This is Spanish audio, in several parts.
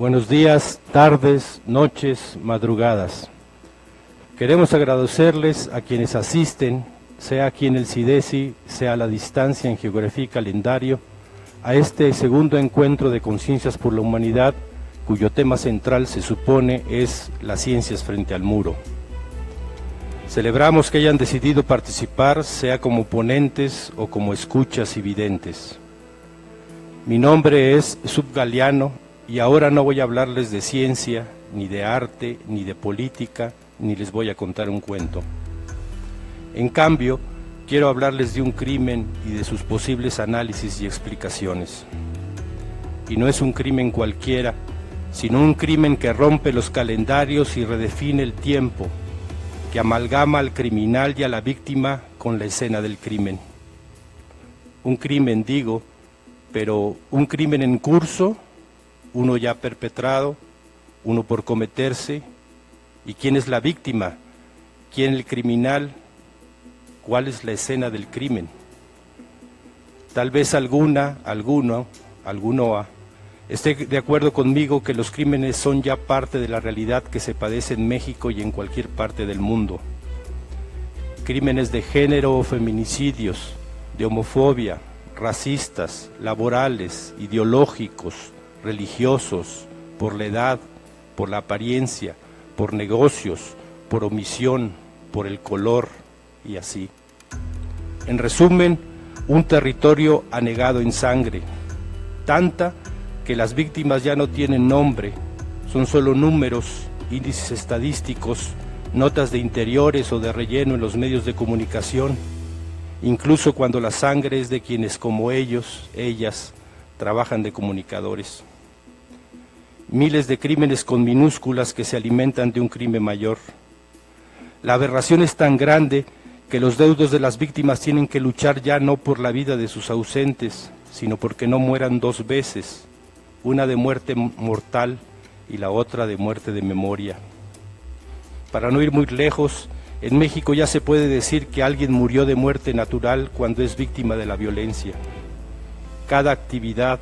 Buenos días, tardes, noches, madrugadas. Queremos agradecerles a quienes asisten, sea aquí en el CIDESI, sea a la distancia en Geografía y Calendario, a este segundo encuentro de Conciencias por la Humanidad, cuyo tema central se supone es las ciencias frente al muro. Celebramos que hayan decidido participar, sea como ponentes o como escuchas y videntes. Mi nombre es Sub Galeano y ahora no voy a hablarles de ciencia, ni de arte, ni de política, ni les voy a contar un cuento. En cambio, quiero hablarles de un crimen y de sus posibles análisis y explicaciones. Y no es un crimen cualquiera, sino un crimen que rompe los calendarios y redefine el tiempo, que amalgama al criminal y a la víctima con la escena del crimen. Un crimen, digo, pero un crimen en curso, uno ya perpetrado, uno por cometerse. ¿Y quién es la víctima? ¿Quién el criminal? ¿Cuál es la escena del crimen? Tal vez alguno esté de acuerdo conmigo que los crímenes son ya parte de la realidad que se padece en México y en cualquier parte del mundo. Crímenes de género o feminicidios, de homofobia, racistas, laborales, ideológicos, religiosos, por la edad, por la apariencia, por negocios, por omisión, por el color y así. En resumen, un territorio anegado en sangre, tanta que las víctimas ya no tienen nombre, son solo números, índices estadísticos, notas de interiores o de relleno en los medios de comunicación, incluso cuando la sangre es de quienes como ellos, ellas, trabajan de comunicadores. Miles de crímenes con minúsculas que se alimentan de un crimen mayor. La aberración es tan grande que los deudos de las víctimas tienen que luchar ya no por la vida de sus ausentes, sino porque no mueran dos veces, una de muerte mortal y la otra de muerte de memoria. Para no ir muy lejos, en México ya se puede decir que alguien murió de muerte natural cuando es víctima de la violencia. Cada actividad,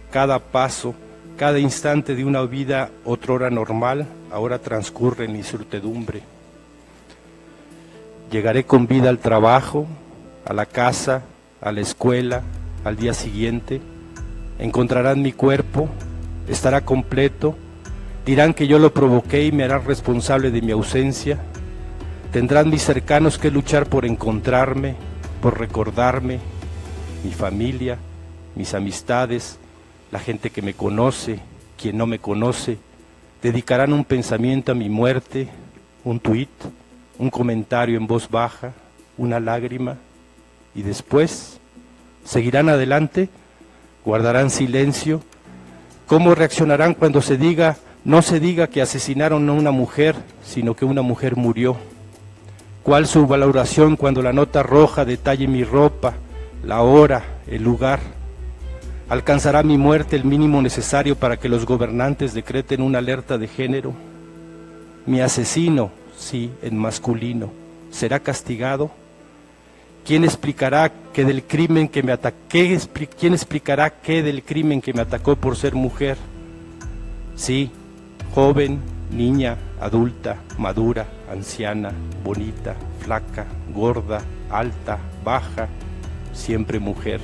cada paso, cada instante de una vida otrora normal, ahora transcurre en incertidumbre. Llegaré con vida al trabajo, a la casa, a la escuela, al día siguiente. Encontrarán mi cuerpo, estará completo, dirán que yo lo provoqué y me harán responsable de mi ausencia. Tendrán mis cercanos que luchar por encontrarme, por recordarme, mi familia, mis amistades, la gente que me conoce, quien no me conoce, dedicarán un pensamiento a mi muerte, un tuit, un comentario en voz baja, una lágrima, y después seguirán adelante, guardarán silencio. ¿Cómo reaccionarán cuando no se diga que asesinaron a una mujer, sino que una mujer murió? ¿Cuál su valoración cuando la nota roja detalle mi ropa, la hora, el lugar? ¿Alcanzará mi muerte el mínimo necesario para que los gobernantes decreten una alerta de género? ¿Mi asesino, sí, en masculino, será castigado? ¿Quién explicará que del crimen que me atacó por ser mujer? Sí, joven, niña, adulta, madura, anciana, bonita, flaca, gorda, alta, baja, siempre mujer.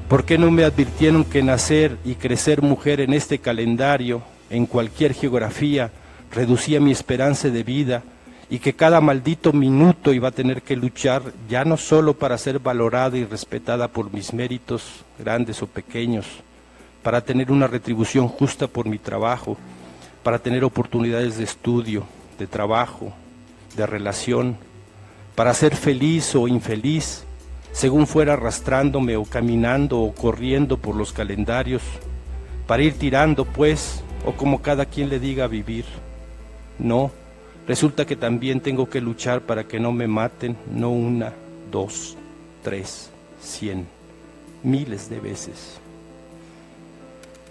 ¿Por qué no me advirtieron que nacer y crecer mujer en este calendario, en cualquier geografía, reducía mi esperanza de vida y que cada maldito minuto iba a tener que luchar ya no solo para ser valorada y respetada por mis méritos, grandes o pequeños, para tener una retribución justa por mi trabajo, para tener oportunidades de estudio, de trabajo, de relación, para ser feliz o infeliz, según fuera arrastrándome o caminando o corriendo por los calendarios, para ir tirando pues, o como cada quien le diga vivir? No, resulta que también tengo que luchar para que no me maten, no una, dos, 3, 100, miles de veces.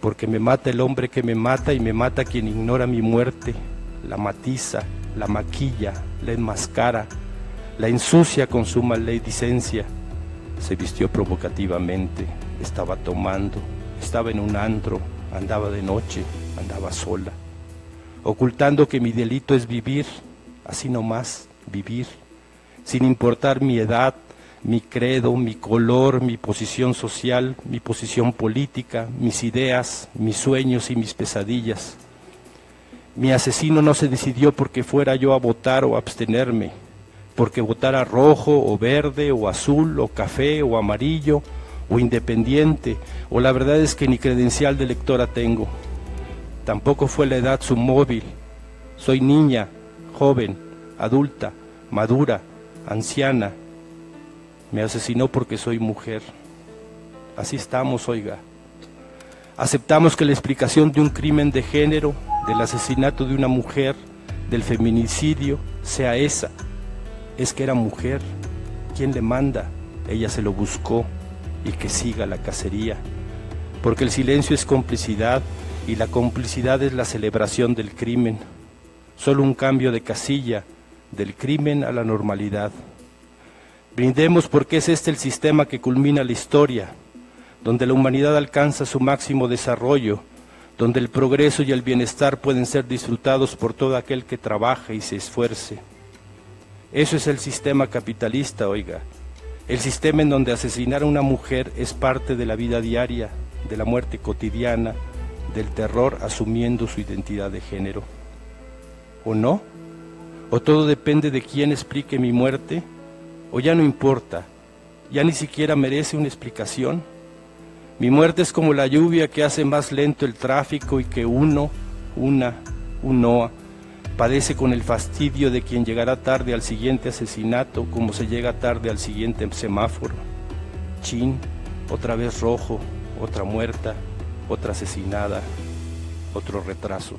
Porque me mata el hombre que me mata y me mata quien ignora mi muerte, la matiza, la maquilla, la enmascara, la ensucia con su maledicencia. Se vistió provocativamente, estaba tomando, estaba en un antro, andaba de noche, andaba sola, ocultando que mi delito es vivir, así nomás, vivir, sin importar mi edad, mi credo, mi color, mi posición social, mi posición política, mis ideas, mis sueños y mis pesadillas. Mi asesino no se decidió porque fuera yo a votar o a abstenerme, porque votara rojo o verde o azul o café o amarillo o independiente, o la verdad es que ni credencial de electora tengo. Tampoco fue la edad su móvil. Soy niña, joven, adulta, madura, anciana. Me asesinó porque soy mujer. Así estamos, oiga. Aceptamos que la explicación de un crimen de género, del asesinato de una mujer, del feminicidio, sea esa. Es que era mujer. ¿Quién le manda? Ella se lo buscó. Y que siga la cacería. Porque el silencio es complicidad y la complicidad es la celebración del crimen. Solo un cambio de casilla, del crimen a la normalidad. Brindemos porque es este el sistema que culmina la historia, donde la humanidad alcanza su máximo desarrollo, donde el progreso y el bienestar pueden ser disfrutados por todo aquel que trabaje y se esfuerce. Eso es el sistema capitalista, oiga, el sistema en donde asesinar a una mujer es parte de la vida diaria, de la muerte cotidiana, del terror asumiendo su identidad de género. ¿O no? ¿O todo depende de quién explique mi muerte? ¿O ya no importa? ¿Ya ni siquiera merece una explicación? Mi muerte es como la lluvia que hace más lento el tráfico y que uno padece con el fastidio de quien llegará tarde al siguiente asesinato, como se llega tarde al siguiente semáforo. Chin, otra vez rojo, otra muerta, otra asesinada, otro retraso.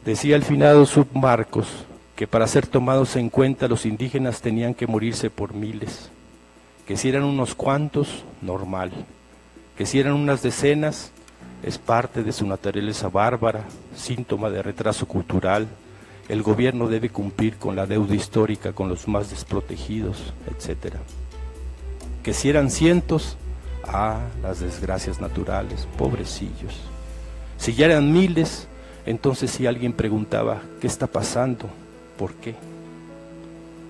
Decía el finado Submarcos que para ser tomados en cuenta los indígenas tenían que morirse por miles, que si eran unos cuantos, normal, que si eran unas decenas, es parte de su naturaleza bárbara, síntoma de retraso cultural. El gobierno debe cumplir con la deuda histórica con los más desprotegidos, etc. Que si eran cientos, las desgracias naturales, pobrecillos. Si ya eran miles, entonces si alguien preguntaba, ¿qué está pasando? ¿Por qué?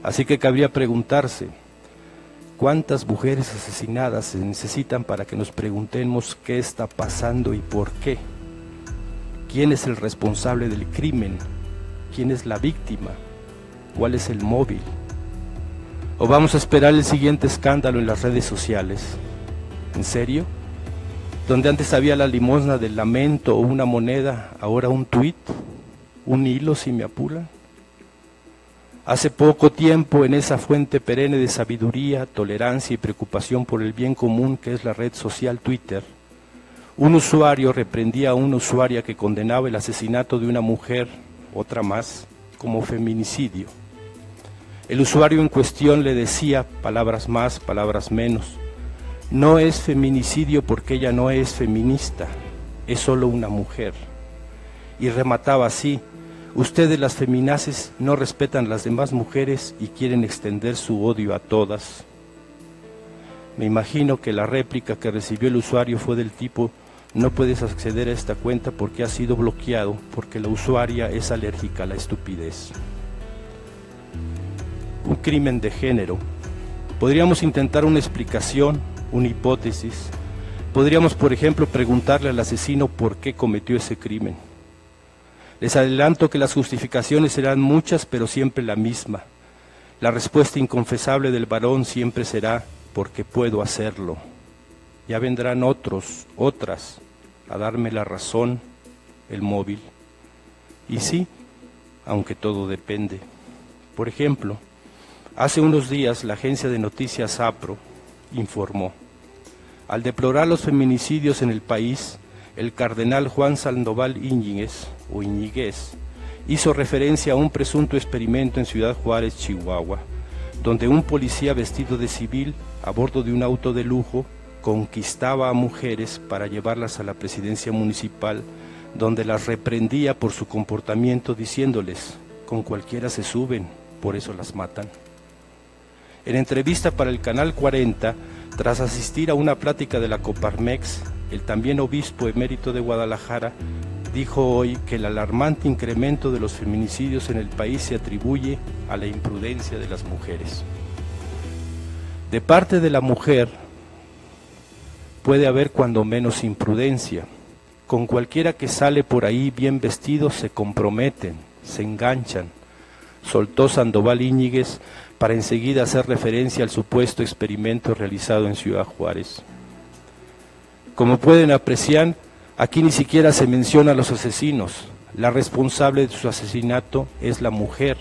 Así que cabría preguntarse, ¿cuántas mujeres asesinadas se necesitan para que nos preguntemos qué está pasando y por qué? ¿Quién es el responsable del crimen? ¿Quién es la víctima? ¿Cuál es el móvil? ¿O vamos a esperar el siguiente escándalo en las redes sociales? ¿En serio? Donde antes había la limosna del lamento o una moneda, ahora un tuit, un hilo si me apuran. Hace poco tiempo, en esa fuente perenne de sabiduría, tolerancia y preocupación por el bien común que es la red social Twitter, un usuario reprendía a una usuaria que condenaba el asesinato de una mujer, otra más, como feminicidio. El usuario en cuestión le decía, palabras más, palabras menos, no es feminicidio porque ella no es feminista, es solo una mujer. Y remataba así, ustedes las feminaces no respetan las demás mujeres y quieren extender su odio a todas. Me imagino que la réplica que recibió el usuario fue del tipo, no puedes acceder a esta cuenta porque ha sido bloqueado, porque la usuaria es alérgica a la estupidez. Un crimen de género. Podríamos intentar una explicación, una hipótesis. Podríamos, por ejemplo, preguntarle al asesino por qué cometió ese crimen. Les adelanto que las justificaciones serán muchas, pero siempre la misma. La respuesta inconfesable del varón siempre será, porque puedo hacerlo. Ya vendrán otras, a darme la razón, el móvil. Y sí, aunque todo depende. Por ejemplo, hace unos días la agencia de noticias APRO informó, al deplorar los feminicidios en el país, el cardenal Juan Sandoval Íñiguez, hizo referencia a un presunto experimento en Ciudad Juárez, Chihuahua, donde un policía vestido de civil, a bordo de un auto de lujo, conquistaba a mujeres para llevarlas a la presidencia municipal, donde las reprendía por su comportamiento diciéndoles, con cualquiera se suben, por eso las matan. En entrevista para el Canal 40, tras asistir a una plática de la Coparmex, el también obispo emérito de Guadalajara, dijo hoy que el alarmante incremento de los feminicidios en el país se atribuye a la imprudencia de las mujeres. De parte de la mujer puede haber cuando menos imprudencia. Con cualquiera que sale por ahí bien vestido se comprometen, se enganchan, soltó Sandoval Íñiguez para enseguida hacer referencia al supuesto experimento realizado en Ciudad Juárez. Como pueden apreciar, aquí ni siquiera se menciona a los asesinos. La responsable de su asesinato es la mujer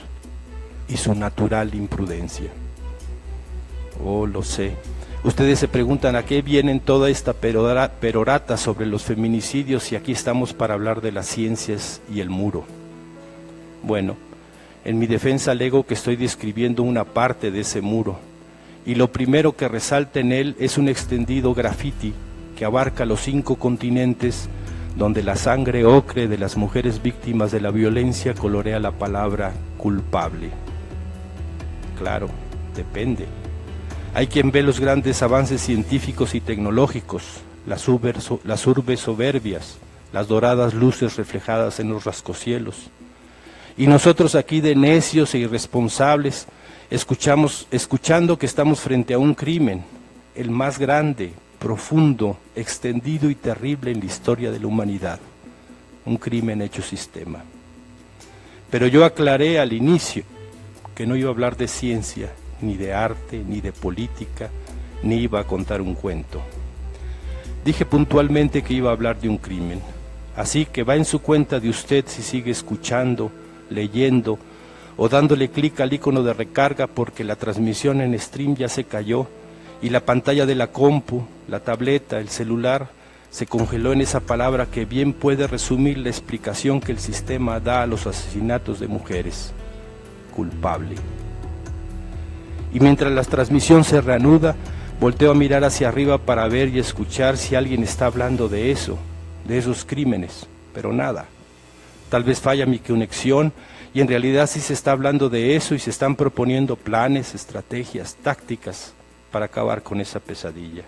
y su natural imprudencia. Oh, lo sé. Ustedes se preguntan a qué vienen toda esta perorata sobre los feminicidios y aquí estamos para hablar de las ciencias y el muro. Bueno, en mi defensa alego que estoy describiendo una parte de ese muro y lo primero que resalta en él es un extendido grafiti que abarca los 5 continentes, donde la sangre ocre de las mujeres víctimas de la violencia colorea la palabra culpable. Claro, depende. Hay quien ve los grandes avances científicos y tecnológicos, las urbes soberbias, las doradas luces reflejadas en los rascacielos. Y nosotros aquí de necios e irresponsables, escuchando que estamos frente a un crimen, el más grande, profundo, extendido y terrible en la historia de la humanidad, un crimen hecho sistema. Pero yo aclaré al inicio que no iba a hablar de ciencia, ni de arte, ni de política, ni iba a contar un cuento. Dije puntualmente que iba a hablar de un crimen, así que va en su cuenta de usted si sigue escuchando, leyendo o dándole clic al icono de recarga porque la transmisión en stream ya se cayó y la pantalla de la compu, la tableta, el celular, se congeló en esa palabra que bien puede resumir la explicación que el sistema da a los asesinatos de mujeres: culpable. Y mientras la transmisión se reanuda, volteo a mirar hacia arriba para ver y escuchar si alguien está hablando de eso, de esos crímenes, pero nada. Tal vez falla mi conexión y en realidad sí se está hablando de eso y se están proponiendo planes, estrategias, tácticas para acabar con esa pesadilla.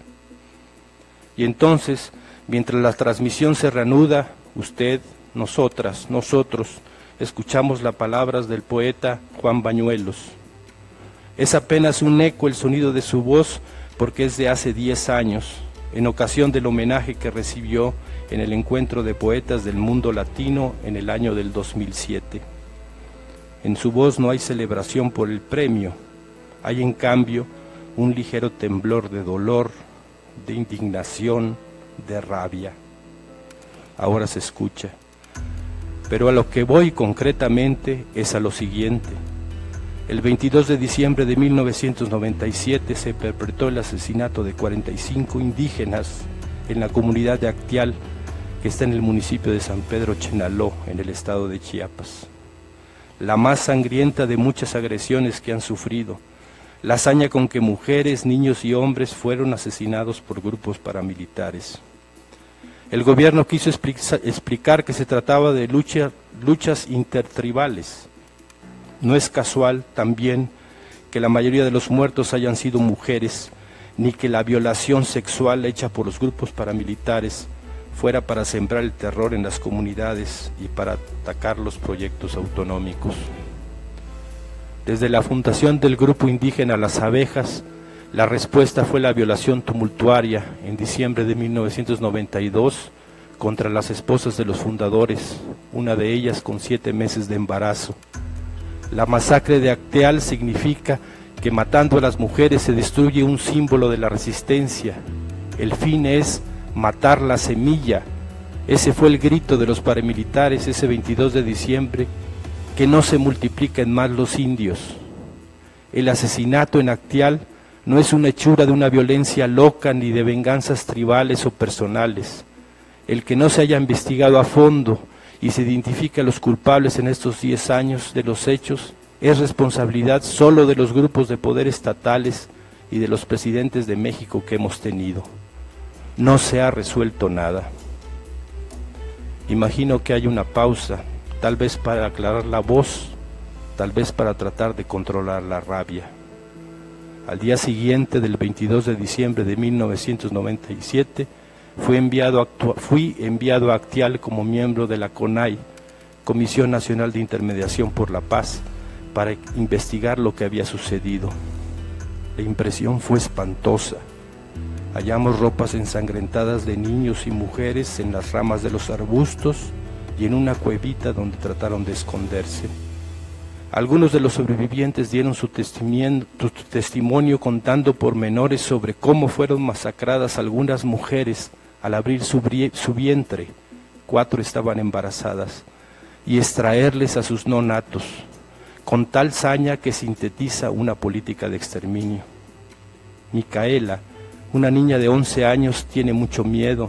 Y entonces, mientras la transmisión se reanuda, usted, nosotras, nosotros, escuchamos las palabras del poeta Juan Bañuelos. Es apenas un eco el sonido de su voz porque es de hace 10 años, en ocasión del homenaje que recibió en el Encuentro de Poetas del Mundo Latino en el año del 2007. En su voz no hay celebración por el premio, hay en cambio un ligero temblor de dolor, de indignación, de rabia. Ahora se escucha. Pero a lo que voy concretamente es a lo siguiente. El 22 de diciembre de 1997 se perpetró el asesinato de 45 indígenas en la comunidad de Acteal, que está en el municipio de San Pedro Chenaló, en el estado de Chiapas. La más sangrienta de muchas agresiones que han sufrido, la hazaña con que mujeres, niños y hombres fueron asesinados por grupos paramilitares. El gobierno quiso explicar que se trataba de luchas intertribales. No es casual también que la mayoría de los muertos hayan sido mujeres, ni que la violación sexual hecha por los grupos paramilitares fuera para sembrar el terror en las comunidades y para atacar los proyectos autonómicos. Desde la fundación del grupo indígena Las Abejas, la respuesta fue la violación tumultuaria en diciembre de 1992 contra las esposas de los fundadores, una de ellas con 7 meses de embarazo. La masacre de Acteal significa que matando a las mujeres se destruye un símbolo de la resistencia. El fin es matar la semilla. Ese fue el grito de los paramilitares ese 22 de diciembre, que no se multipliquen más los indios. El asesinato en Acteal no es una hechura de una violencia loca ni de venganzas tribales o personales. El que no se haya investigado a fondo y se identifique a los culpables en estos 10 años de los hechos es responsabilidad solo de los grupos de poder estatales y de los presidentes de México que hemos tenido. No se ha resuelto nada. Imagino que hay una pausa, tal vez para aclarar la voz, tal vez para tratar de controlar la rabia. Al día siguiente del 22 de diciembre de 1997, fui enviado a Actial como miembro de la CONAI, Comisión Nacional de Intermediación por la Paz, para investigar lo que había sucedido. La impresión fue espantosa. Hallamos ropas ensangrentadas de niños y mujeres en las ramas de los arbustos y en una cuevita donde trataron de esconderse. Algunos de los sobrevivientes dieron su testimonio contando pormenores sobre cómo fueron masacradas algunas mujeres al abrir su vientre, 4 estaban embarazadas, y extraerles a sus no natos, con tal saña que sintetiza una política de exterminio. Micaela, una niña de 11 años, tiene mucho miedo.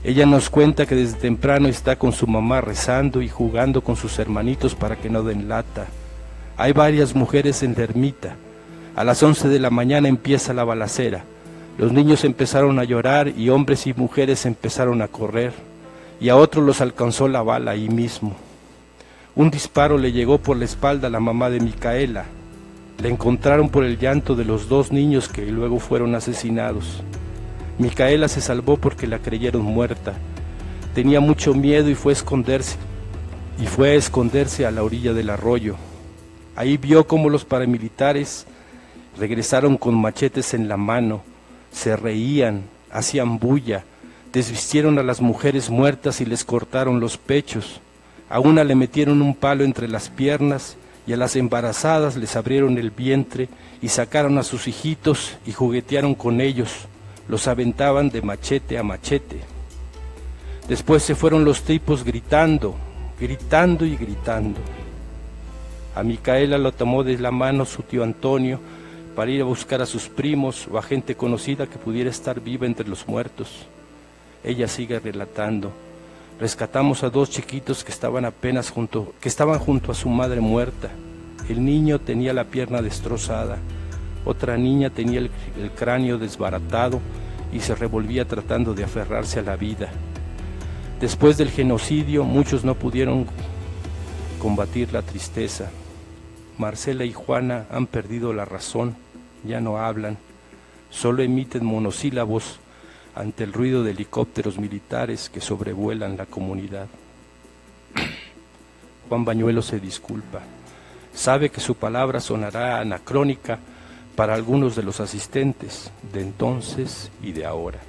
Ella nos cuenta que desde temprano está con su mamá rezando y jugando con sus hermanitos para que no den lata. Hay varias mujeres en la ermita. A las 11 de la mañana empieza la balacera. Los niños empezaron a llorar y hombres y mujeres empezaron a correr. Y a otros los alcanzó la bala ahí mismo. Un disparo le llegó por la espalda a la mamá de Micaela. La encontraron por el llanto de los 2 niños que luego fueron asesinados. Micaela se salvó porque la creyeron muerta. Tenía mucho miedo y fue a esconderse a la orilla del arroyo. Ahí vio cómo los paramilitares regresaron con machetes en la mano, se reían, hacían bulla, desvistieron a las mujeres muertas y les cortaron los pechos. A una le metieron un palo entre las piernas y a las embarazadas les abrieron el vientre y sacaron a sus hijitos y juguetearon con ellos. Los aventaban de machete a machete. Después se fueron los tipos gritando y gritando. A Micaela lo tomó de la mano su tío Antonio para ir a buscar a sus primos o a gente conocida que pudiera estar viva entre los muertos. Ella sigue relatando: rescatamos a 2 chiquitos que estaban junto a su madre muerta. El niño tenía la pierna destrozada. Otra niña tenía el cráneo desbaratado y se revolvía tratando de aferrarse a la vida. Después del genocidio, muchos no pudieron combatir la tristeza. Marcela y Juana han perdido la razón, ya no hablan, solo emiten monosílabos ante el ruido de helicópteros militares que sobrevuelan la comunidad. Juan Bañuelos se disculpa. Sabe que su palabra sonará anacrónica para algunos de los asistentes de entonces y de ahora.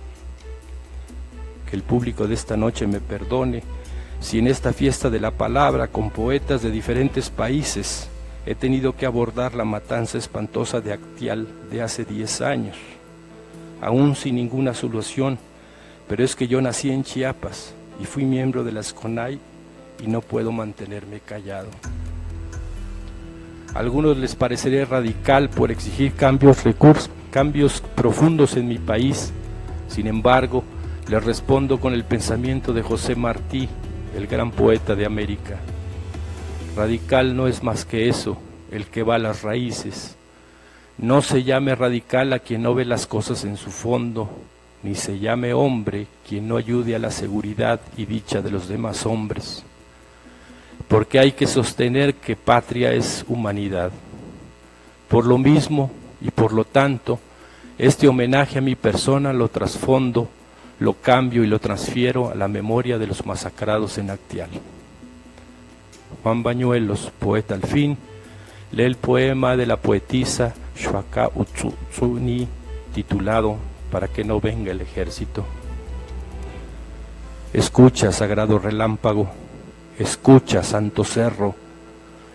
Que el público de esta noche me perdone si en esta fiesta de la palabra con poetas de diferentes países he tenido que abordar la matanza espantosa de Actial de hace 10 años, aún sin ninguna solución, pero es que yo nací en Chiapas y fui miembro de las CONAI y no puedo mantenerme callado. A algunos les pareceré radical por exigir cambios profundos en mi país. Sin embargo, les respondo con el pensamiento de José Martí, el gran poeta de América. Radical no es más que eso, el que va a las raíces. No se llame radical a quien no ve las cosas en su fondo, ni se llame hombre quien no ayude a la seguridad y dicha de los demás hombres. Porque hay que sostener que patria es humanidad. Por lo mismo y por lo tanto, este homenaje a mi persona lo trasfondo, lo cambio y lo transfiero a la memoria de los masacrados en Actial. Juan Bañuelos, poeta al fin, lee el poema de la poetisa Shuaka Utsuni titulado Para que no venga el ejército. Escucha, sagrado relámpago, escucha, santo cerro,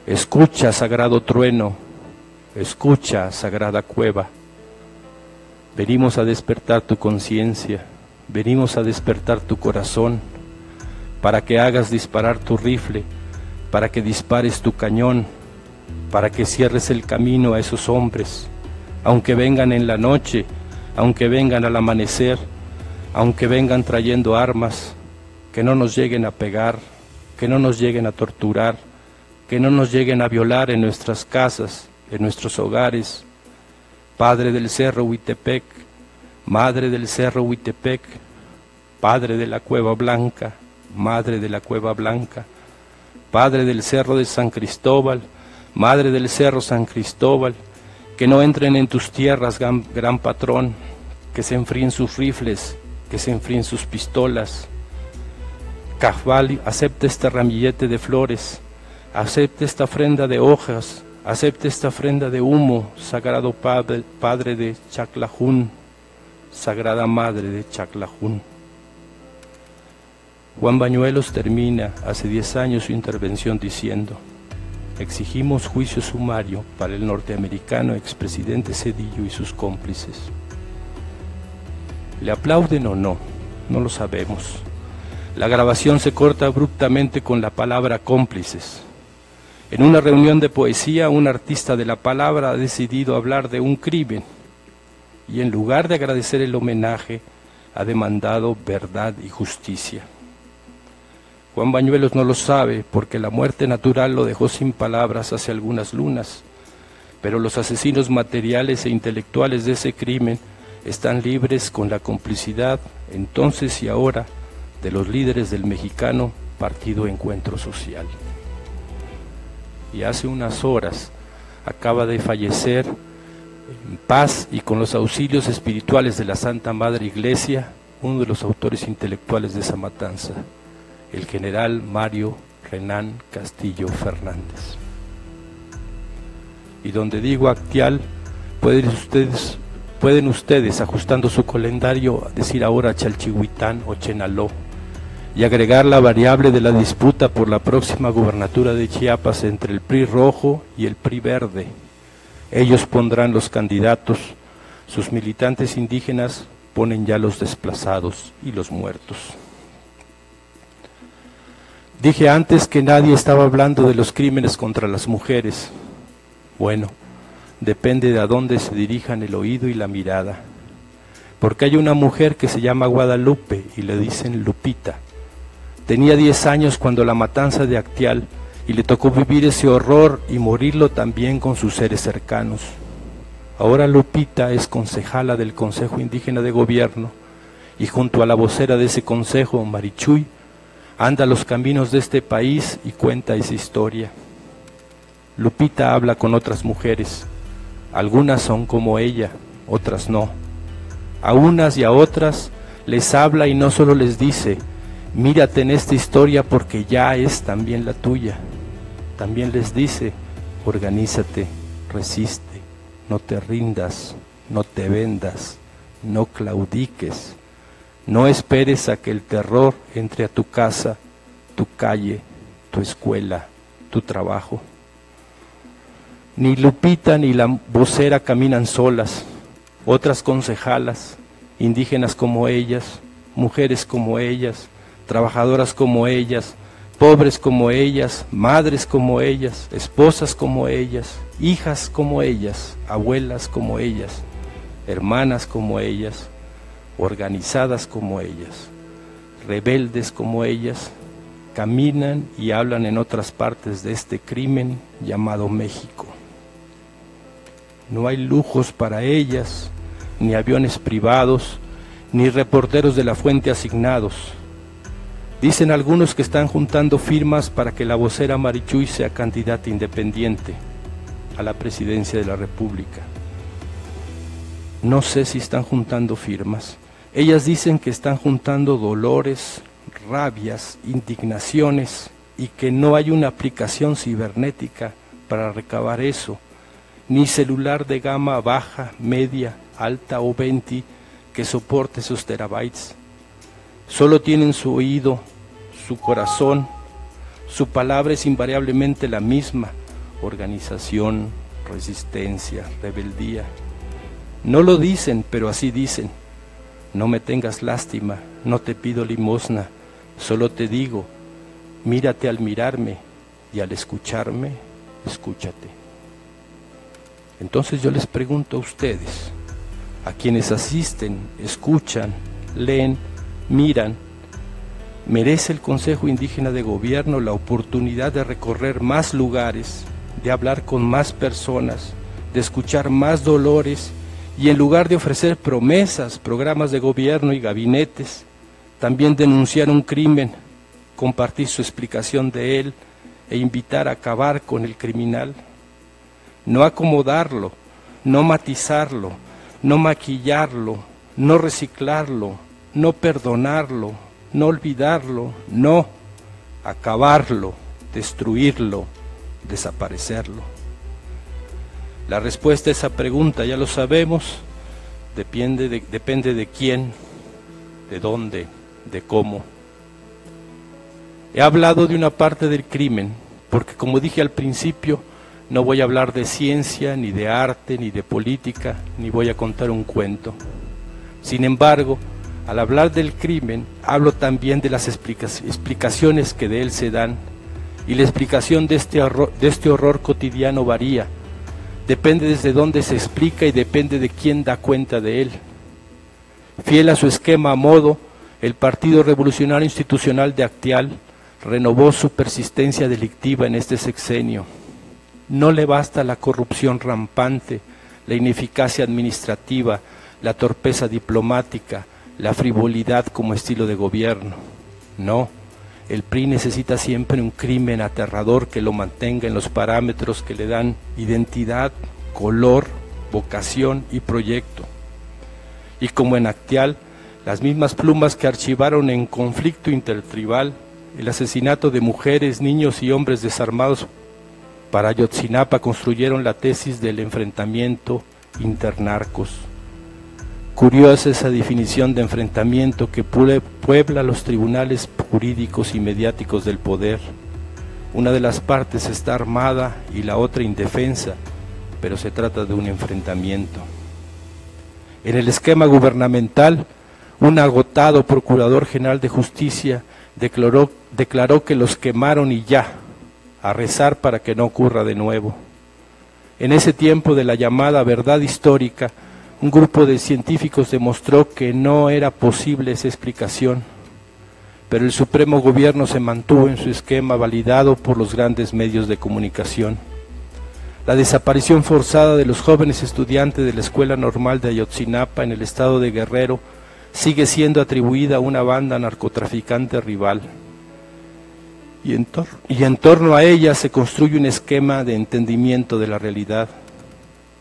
escucha, sagrado trueno, escucha, sagrada cueva. Venimos a despertar tu conciencia, venimos a despertar tu corazón, para que hagas disparar tu rifle, para que dispares tu cañón, para que cierres el camino a esos hombres, aunque vengan en la noche, aunque vengan al amanecer, aunque vengan trayendo armas, que no nos lleguen a pegar, que no nos lleguen a torturar, que no nos lleguen a violar en nuestras casas, en nuestros hogares. Padre del Cerro Huitepec, Madre del Cerro Huitepec, Padre de la Cueva Blanca, Madre de la Cueva Blanca, Padre del Cerro de San Cristóbal, Madre del Cerro San Cristóbal, que no entren en tus tierras, gran patrón, que se enfríen sus rifles, que se enfríen sus pistolas. Cajval, acepte este ramillete de flores, acepte esta ofrenda de hojas, acepte esta ofrenda de humo, sagrado padre de Chaclajún, sagrada madre de Chaclajún. Juan Bañuelos termina hace 10 años su intervención diciendo: exigimos juicio sumario para el norteamericano expresidente Zedillo y sus cómplices. ¿Le aplauden o no? No lo sabemos. La grabación se corta abruptamente con la palabra cómplices. En una reunión de poesía, un artista de la palabra ha decidido hablar de un crimen y en lugar de agradecer el homenaje, ha demandado verdad y justicia. Juan Bañuelos no lo sabe porque la muerte natural lo dejó sin palabras hace algunas lunas, pero los asesinos materiales e intelectuales de ese crimen están libres con la complicidad, entonces y ahora, de los líderes del mexicano Partido Encuentro Social. Y hace unas horas acaba de fallecer en paz y con los auxilios espirituales de la Santa Madre Iglesia, uno de los autores intelectuales de esa matanza, el general Mario Renán Castillo Fernández. Y donde digo Actial, pueden ustedes, ajustando su calendario, decir ahora Chalchihuitán o Chenaló, y agregar la variable de la disputa por la próxima gubernatura de Chiapas entre el PRI rojo y el PRI verde. Ellos pondrán los candidatos, sus militantes indígenas ponen ya los desplazados y los muertos. Dije antes que nadie estaba hablando de los crímenes contra las mujeres. Bueno, depende de a dónde se dirijan el oído y la mirada. Porque hay una mujer que se llama Guadalupe y le dicen Lupita. Tenía 10 años cuando la matanza de Actial y le tocó vivir ese horror y morirlo también con sus seres cercanos. Ahora Lupita es concejala del Consejo Indígena de Gobierno y junto a la vocera de ese consejo, Marichuy, anda los caminos de este país y cuenta esa historia. Lupita habla con otras mujeres, algunas son como ella, otras no. A unas y a otras les habla y no solo les dice: mírate en esta historia porque ya es también la tuya. También les dice: organízate, resiste, no te rindas, no te vendas, no claudiques, no esperes a que el terror entre a tu casa, tu calle, tu escuela, tu trabajo. Ni Lupita ni la vocera caminan solas, otras concejalas, indígenas como ellas, mujeres como ellas, trabajadoras como ellas, pobres como ellas, madres como ellas, esposas como ellas, hijas como ellas, abuelas como ellas, hermanas como ellas, organizadas como ellas, rebeldes como ellas, caminan y hablan en otras partes de este crimen llamado México. No hay lujos para ellas, ni aviones privados, ni reporteros de la fuente asignados. Dicen algunos que están juntando firmas para que la vocera Marichuy sea candidata independiente a la presidencia de la República. No sé si están juntando firmas. Ellas dicen que están juntando dolores, rabias, indignaciones y que no hay una aplicación cibernética para recabar eso, ni celular de gama baja, media, alta o 20 que soporte esos terabytes. Solo tienen su oído, su corazón, su palabra es invariablemente la misma: organización, resistencia, rebeldía. No lo dicen, pero así dicen. No me tengas lástima, no te pido limosna, solo te digo, mírate al mirarme y al escucharme, escúchate. Entonces yo les pregunto a ustedes, a quienes asisten, escuchan, leen, miran, ¿merece el Consejo Indígena de Gobierno la oportunidad de recorrer más lugares, de hablar con más personas, de escuchar más dolores y en lugar de ofrecer promesas, programas de gobierno y gabinetes, también denunciar un crimen, compartir su explicación de él e invitar a acabar con el criminal? No acomodarlo, no matizarlo, no maquillarlo, no reciclarlo, no perdonarlo, no olvidarlo, no acabarlo, destruirlo, desaparecerlo. La respuesta a esa pregunta, ya lo sabemos, depende de quién, de dónde, de cómo. He hablado de una parte del crimen, porque como dije al principio, no voy a hablar de ciencia, ni de arte, ni de política, ni voy a contar un cuento. Sin embargo, al hablar del crimen, hablo también de las explicaciones que de él se dan, y la explicación de este horror cotidiano varía. Depende desde dónde se explica y depende de quién da cuenta de él. Fiel a su esquema a modo, el Partido Revolucionario Institucional de Actial renovó su persistencia delictiva en este sexenio. No le basta la corrupción rampante, la ineficacia administrativa, la torpeza diplomática, la frivolidad como estilo de gobierno. No, el PRI necesita siempre un crimen aterrador que lo mantenga en los parámetros que le dan identidad, color, vocación y proyecto. Y como en Actial, las mismas plumas que archivaron en conflicto intertribal el asesinato de mujeres, niños y hombres desarmados para Ayotzinapa construyeron la tesis del enfrentamiento internarcos. Curiosa esa definición de enfrentamiento que puebla los tribunales jurídicos y mediáticos del poder. Una de las partes está armada y la otra indefensa, pero se trata de un enfrentamiento. En el esquema gubernamental, un agotado Procurador General de Justicia declaró que los quemaron y ya, a rezar para que no ocurra de nuevo. En ese tiempo de la llamada verdad histórica, un grupo de científicos demostró que no era posible esa explicación, pero el Supremo Gobierno se mantuvo en su esquema validado por los grandes medios de comunicación. La desaparición forzada de los jóvenes estudiantes de la Escuela Normal de Ayotzinapa en el estado de Guerrero sigue siendo atribuida a una banda narcotraficante rival. Y en torno a ella se construye un esquema de entendimiento de la realidad.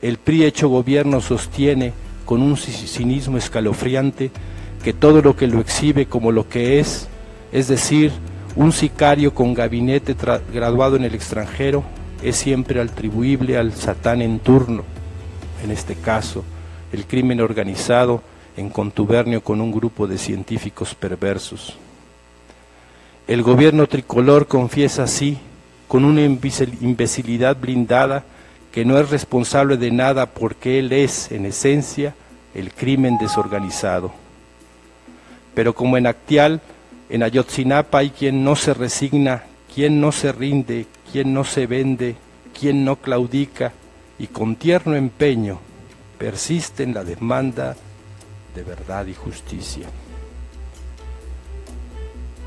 El PRI hecho gobierno sostiene con un cinismo escalofriante que todo lo que lo exhibe como lo que es decir, un sicario con gabinete graduado en el extranjero, es siempre atribuible al Satán en turno, en este caso, el crimen organizado en contubernio con un grupo de científicos perversos. El gobierno tricolor confiesa así, con una imbecilidad blindada, que no es responsable de nada porque él es, en esencia, el crimen desorganizado. Pero como en Actial, en Ayotzinapa hay quien no se resigna, quien no se rinde, quien no se vende, quien no claudica y con tierno empeño persiste en la demanda de verdad y justicia.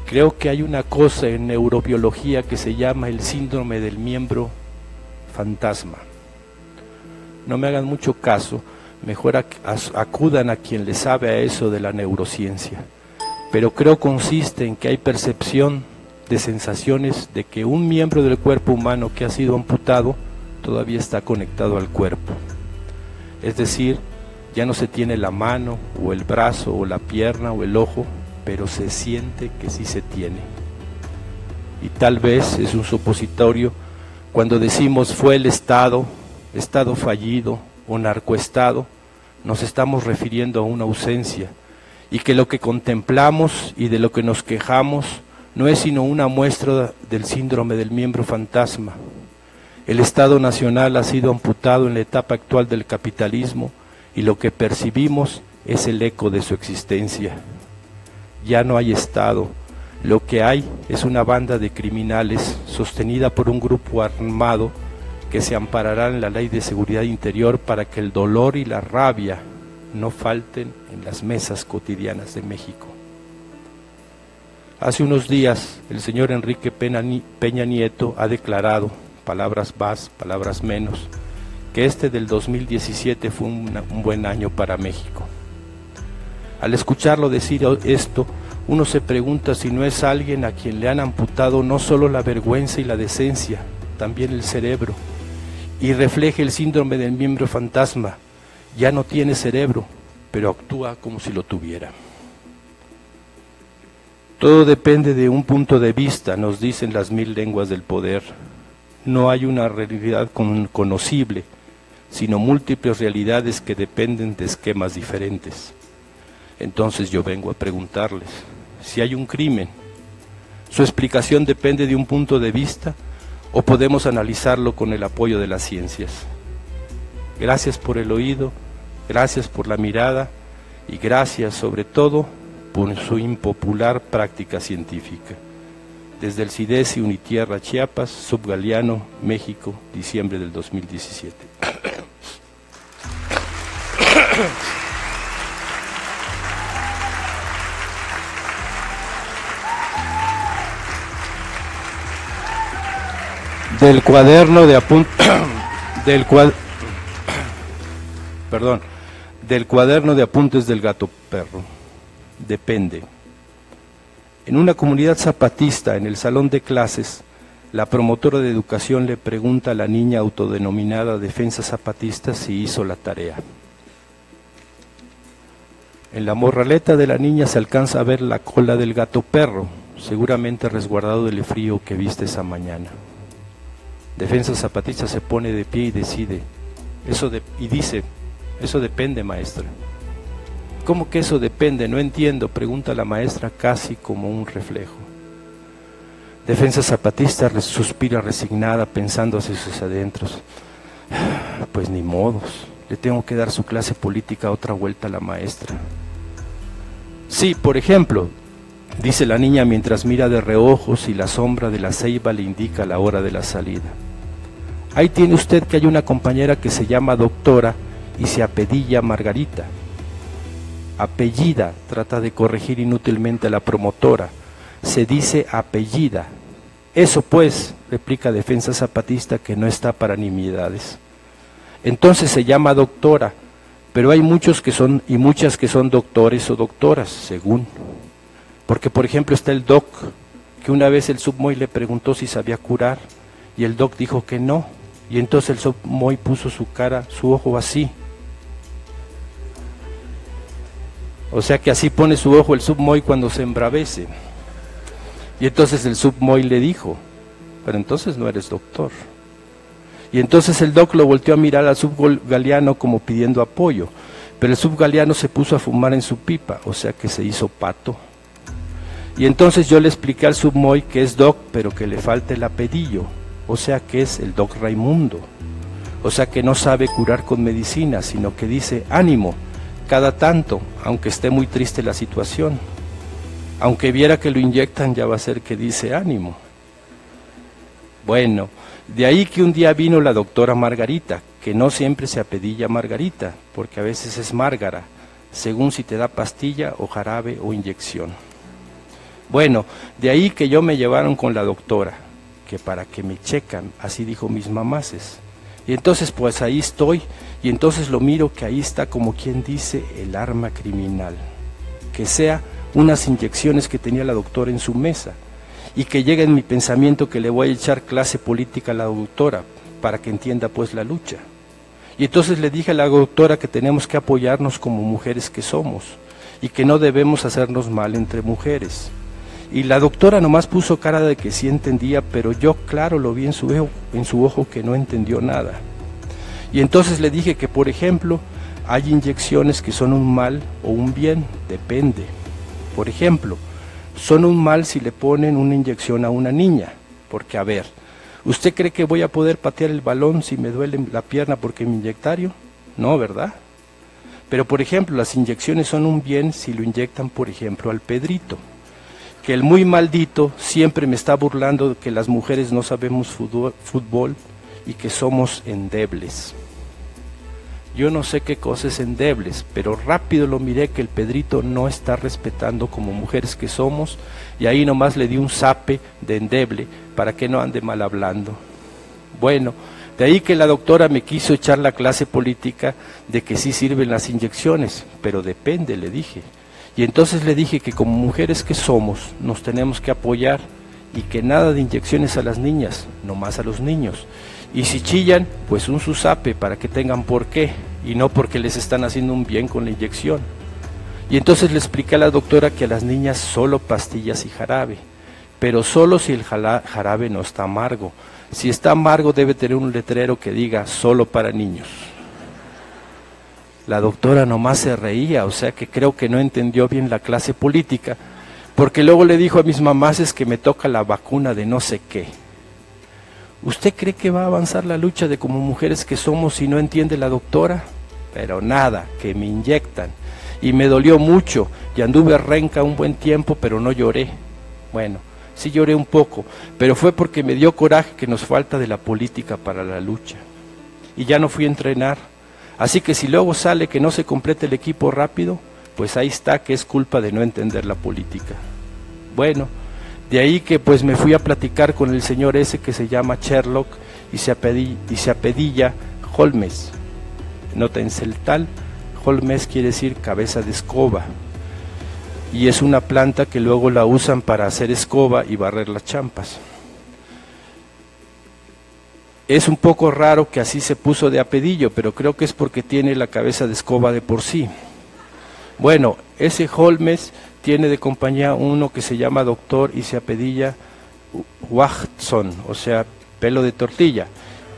Creo que hay una cosa en neurobiología que se llama el síndrome del miembro fantasma. No me hagan mucho caso, mejor acudan a quien le sabe a eso de la neurociencia. Pero creo consiste en que hay percepción de sensaciones de que un miembro del cuerpo humano que ha sido amputado todavía está conectado al cuerpo. Es decir, ya no se tiene la mano, o el brazo, o la pierna, o el ojo, pero se siente que sí se tiene. Y tal vez es un supositorio cuando decimos fue el Estado fallido o narcoestado, nos estamos refiriendo a una ausencia, y que lo que contemplamos y de lo que nos quejamos no es sino una muestra del síndrome del miembro fantasma. El Estado Nacional ha sido amputado en la etapa actual del capitalismo y lo que percibimos es el eco de su existencia. Ya no hay Estado, lo que hay es una banda de criminales sostenida por un grupo armado que se amparará en la Ley de Seguridad Interior para que el dolor y la rabia no falten en las mesas cotidianas de México. Hace unos días el señor Enrique Peña Nieto ha declarado, palabras más, palabras menos, que este del 2017 fue un buen año para México. Al escucharlo decir esto, uno se pregunta si no es alguien a quien le han amputado no solo la vergüenza y la decencia, también el cerebro, y refleja el síndrome del miembro fantasma. Ya no tiene cerebro, pero actúa como si lo tuviera. Todo depende de un punto de vista, nos dicen las 1000 lenguas del poder. No hay una realidad conocible, sino múltiples realidades que dependen de esquemas diferentes. Entonces yo vengo a preguntarles, si hay un crimen, ¿su explicación depende de un punto de vista o podemos analizarlo con el apoyo de las ciencias? Gracias por el oído, gracias por la mirada y gracias sobre todo por su impopular práctica científica. Desde el CIDESI Unitierra Chiapas, Subgaleano, México, diciembre del 2017. Del cuaderno de del cuaderno de apuntes del gato perro. Depende. En una comunidad zapatista, en el salón de clases, la promotora de educación le pregunta a la niña autodenominada Defensa Zapatista si hizo la tarea. En la morraleta de la niña se alcanza a ver la cola del gato perro, seguramente resguardado del frío que viste esa mañana. Defensa Zapatista se pone de pie y dice, eso depende, maestra. ¿Cómo que eso depende? No entiendo, pregunta la maestra casi como un reflejo. Defensa Zapatista suspira resignada pensando hacia sus adentros. Pues ni modos, le tengo que dar su clase política otra vuelta a la maestra. Sí, por ejemplo, dice la niña mientras mira de reojos y la sombra de la ceiba le indica la hora de la salida. Ahí tiene usted que hay una compañera que se llama doctora y se apellida Margarita. Apellida, trata de corregir inútilmente a la promotora. Se dice apellida. Eso pues, replica Defensa Zapatista que no está para nimiedades. Entonces se llama doctora, pero hay muchos que son y muchas que son doctores o doctoras, según. Porque por ejemplo está el doc, que una vez el submoy le preguntó si sabía curar, y el doc dijo que no, y entonces el submoy puso su ojo así. O sea que así pone su ojo el submoy cuando se embravece. Y entonces el submoy le dijo, pero entonces no eres doctor. Y entonces el doc lo volteó a mirar al subgaleano como pidiendo apoyo, pero el subgaleano se puso a fumar en su pipa, o sea que se hizo pato. Y entonces yo le expliqué al submoy que es doc, pero que le falta el apellido, o sea que es el doc Raimundo. O sea que no sabe curar con medicina, sino que dice ánimo, cada tanto, aunque esté muy triste la situación. Aunque viera que lo inyectan, ya va a ser que dice ánimo. Bueno, de ahí que un día vino la doctora Margarita, que no siempre se apellida Margarita, porque a veces es Márgara, según si te da pastilla o jarabe o inyección. Bueno, de ahí que yo me llevaron con la doctora, que para que me checan, así dijo mis mamases. Y entonces pues ahí estoy, y entonces lo miro que ahí está como quien dice el arma criminal, que sea unas inyecciones que tenía la doctora en su mesa, y que llegue en mi pensamiento que le voy a echar clase política a la doctora, para que entienda pues la lucha. Y entonces le dije a la doctora que tenemos que apoyarnos como mujeres que somos, y que no debemos hacernos mal entre mujeres. Y la doctora nomás puso cara de que sí entendía, pero yo claro lo vi en su ojo que no entendió nada. Y entonces le dije que por ejemplo, hay inyecciones que son un mal o un bien, depende. Por ejemplo, son un mal si le ponen una inyección a una niña, porque a ver, ¿usted cree que voy a poder patear el balón si me duele la pierna porque me inyectaron? No, ¿verdad? Pero por ejemplo, las inyecciones son un bien si lo inyectan por ejemplo al Pedrito, que el muy maldito siempre me está burlando de que las mujeres no sabemos fútbol y que somos endebles. Yo no sé qué cosa es endebles, pero rápido lo miré que el Pedrito no está respetando como mujeres que somos, y ahí nomás le di un zape de endeble para que no ande mal hablando. Bueno, de ahí que la doctora me quiso echar la clase política de que sí sirven las inyecciones, pero depende, le dije. Y entonces le dije que como mujeres que somos, nos tenemos que apoyar y que nada de inyecciones a las niñas, nomás a los niños. Y si chillan, pues un susape para que tengan por qué, y no porque les están haciendo un bien con la inyección. Y entonces le expliqué a la doctora que a las niñas solo pastillas y jarabe, pero solo si el jarabe no está amargo. Si está amargo debe tener un letrero que diga solo para niños. La doctora nomás se reía, o sea que creo que no entendió bien la clase política, porque luego le dijo a mis mamás es que me toca la vacuna de no sé qué. ¿Usted cree que va a avanzar la lucha de como mujeres que somos si no entiende la doctora? Pero nada, que me inyectan. Y me dolió mucho, y anduve renca un buen tiempo, pero no lloré. Bueno, sí lloré un poco, pero fue porque me dio coraje que nos falta de la política para la lucha. Y ya no fui a entrenar. Así que si luego sale que no se complete el equipo rápido, pues ahí está que es culpa de no entender la política. Bueno, de ahí que pues me fui a platicar con el señor ese que se llama Sherlock y se apellida Holmes. Nota en celtal, Holmes quiere decir cabeza de escoba. Y es una planta que luego la usan para hacer escoba y barrer las champas. Es un poco raro que así se puso de apellido, pero creo que es porque tiene la cabeza de escoba de por sí. Bueno, ese Holmes tiene de compañía uno que se llama doctor y se apellida Watson, o sea, pelo de tortilla.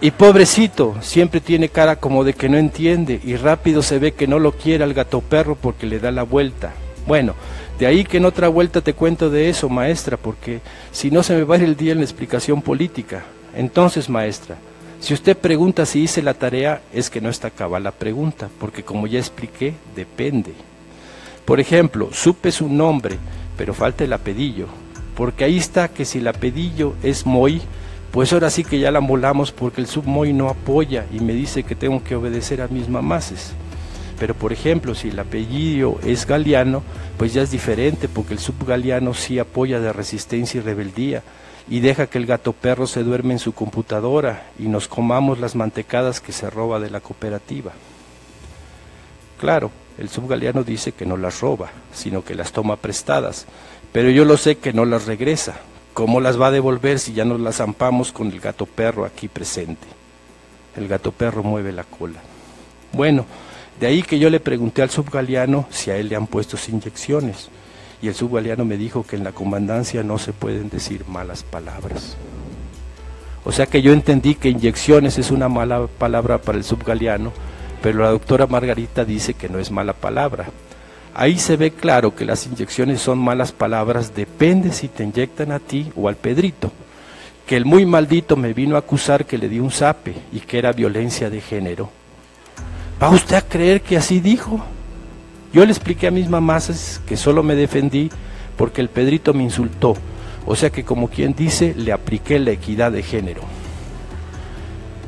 Y pobrecito, siempre tiene cara como de que no entiende y rápido se ve que no lo quiere al gato perro porque le da la vuelta. Bueno, de ahí que en otra vuelta te cuento de eso, maestra, porque si no se me va a ir el día en la explicación política. Entonces, maestra, si usted pregunta si hice la tarea, es que no está cabal la pregunta, porque como ya expliqué, depende. Por ejemplo, supe su nombre, pero falta el apellido, porque ahí está que si el apellido es Moy, pues ahora sí que ya la molamos porque el submoy no apoya y me dice que tengo que obedecer a mis mamaces. Pero por ejemplo, si el apellido es Galeano, pues ya es diferente porque el subgaleano sí apoya de resistencia y rebeldía y deja que el gato perro se duerme en su computadora y nos comamos las mantecadas que se roba de la cooperativa. Claro, el subgaleano dice que no las roba, sino que las toma prestadas, pero yo lo sé que no las regresa. ¿Cómo las va a devolver si ya nos las zampamos con el gato perro aquí presente? El gato perro mueve la cola. Bueno, de ahí que yo le pregunté al subgaleano si a él le han puesto inyecciones, y el subgaleano me dijo que en la comandancia no se pueden decir malas palabras. O sea que yo entendí que inyecciones es una mala palabra para el subgaleano, pero la doctora Margarita dice que no es mala palabra. Ahí se ve claro que las inyecciones son malas palabras, depende si te inyectan a ti o al Pedrito. Que el muy maldito me vino a acusar que le di un zape y que era violencia de género. ¿Va usted a creer que así dijo? Yo le expliqué a mis mamás que solo me defendí porque el Pedrito me insultó. O sea que como quien dice, le apliqué la equidad de género.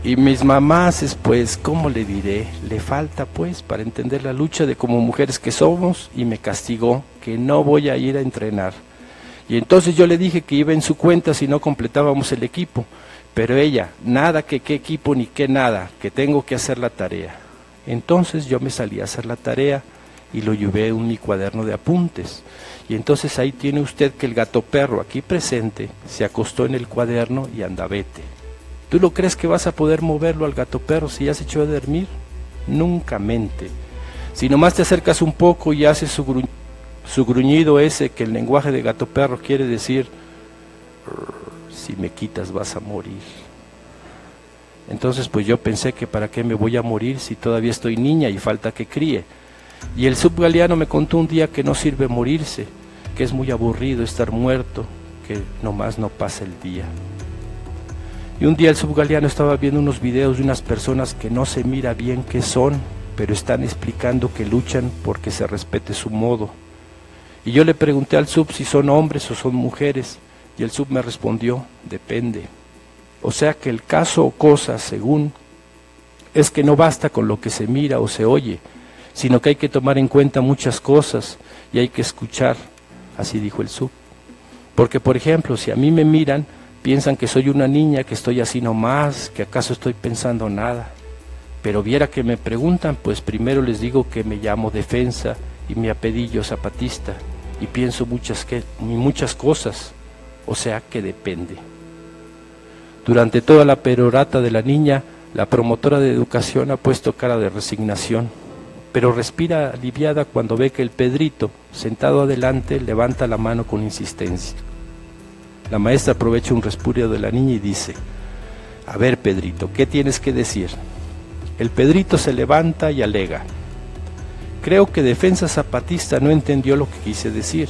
Y mis mamás, pues, ¿cómo le diré? Le falta, pues, para entender la lucha de como mujeres que somos, y me castigó que no voy a ir a entrenar. Y entonces yo le dije que iba en su cuenta si no completábamos el equipo, pero ella, nada que qué equipo ni qué nada, que tengo que hacer la tarea. Entonces yo me salí a hacer la tarea y lo llevé en mi cuaderno de apuntes. Y entonces ahí tiene usted que el gato perro aquí presente se acostó en el cuaderno y anda vete. ¿Tú lo crees que vas a poder moverlo al gato perro si ya se echó a dormir? Nunca mente. Si nomás te acercas un poco y haces su gruñido ese que el lenguaje de gato perro quiere decir, si me quitas vas a morir. Entonces pues yo pensé que para qué me voy a morir si todavía estoy niña y falta que críe. Y el subgaleano me contó un día que no sirve morirse, que es muy aburrido estar muerto, que nomás no pasa el día. Y un día el subgaleano estaba viendo unos videos de unas personas que no se mira bien qué son, pero están explicando que luchan porque se respete su modo. Y yo le pregunté al sub si son hombres o son mujeres, y el sub me respondió, depende. O sea que el caso o cosa, según, es que no basta con lo que se mira o se oye, sino que hay que tomar en cuenta muchas cosas y hay que escuchar, así dijo el sub. Porque, por ejemplo, si a mí me miran, piensan que soy una niña, que estoy así nomás, que acaso estoy pensando nada. Pero viera que me preguntan, pues primero les digo que me llamo Defensa y mi apellido Zapatista y pienso muchas cosas, o sea que depende. Durante toda la perorata de la niña, la promotora de educación ha puesto cara de resignación, pero respira aliviada cuando ve que el Pedrito, sentado adelante, levanta la mano con insistencia. La maestra aprovecha un respurio de la niña y dice: a ver, Pedrito, ¿qué tienes que decir? El Pedrito se levanta y alega: creo que Defensa Zapatista no entendió lo que quise decir,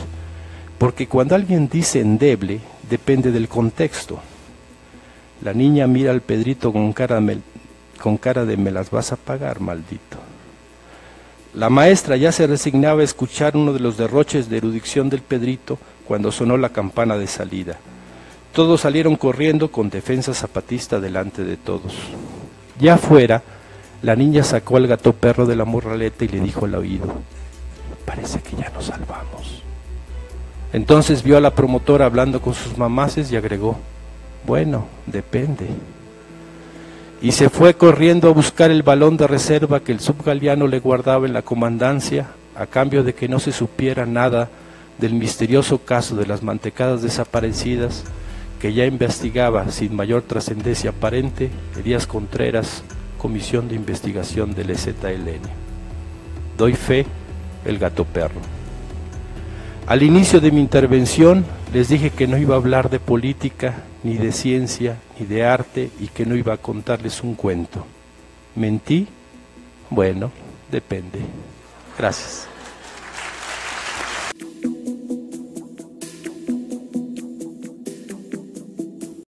porque cuando alguien dice endeble, depende del contexto. La niña mira al Pedrito con cara de me las vas a pagar, maldito. La maestra ya se resignaba a escuchar uno de los derroches de erudición del Pedrito cuando sonó la campana de salida. Todos salieron corriendo con Defensa Zapatista delante de todos. Ya afuera, la niña sacó al gato perro de la morraleta y le dijo al oído: parece que ya nos salvamos. Entonces vio a la promotora hablando con sus mamaces y agregó: bueno, depende. Y se fue corriendo a buscar el balón de reserva que el subgaliano le guardaba en la comandancia, a cambio de que no se supiera nada del misterioso caso de las mantecadas desaparecidas que ya investigaba sin mayor trascendencia aparente Elías Contreras, Comisión de Investigación del EZLN. Doy fe, el gato perro. Al inicio de mi intervención les dije que no iba a hablar de política, ni de ciencia, ni de arte, y que no iba a contarles un cuento. ¿Mentí? Bueno, depende. Gracias.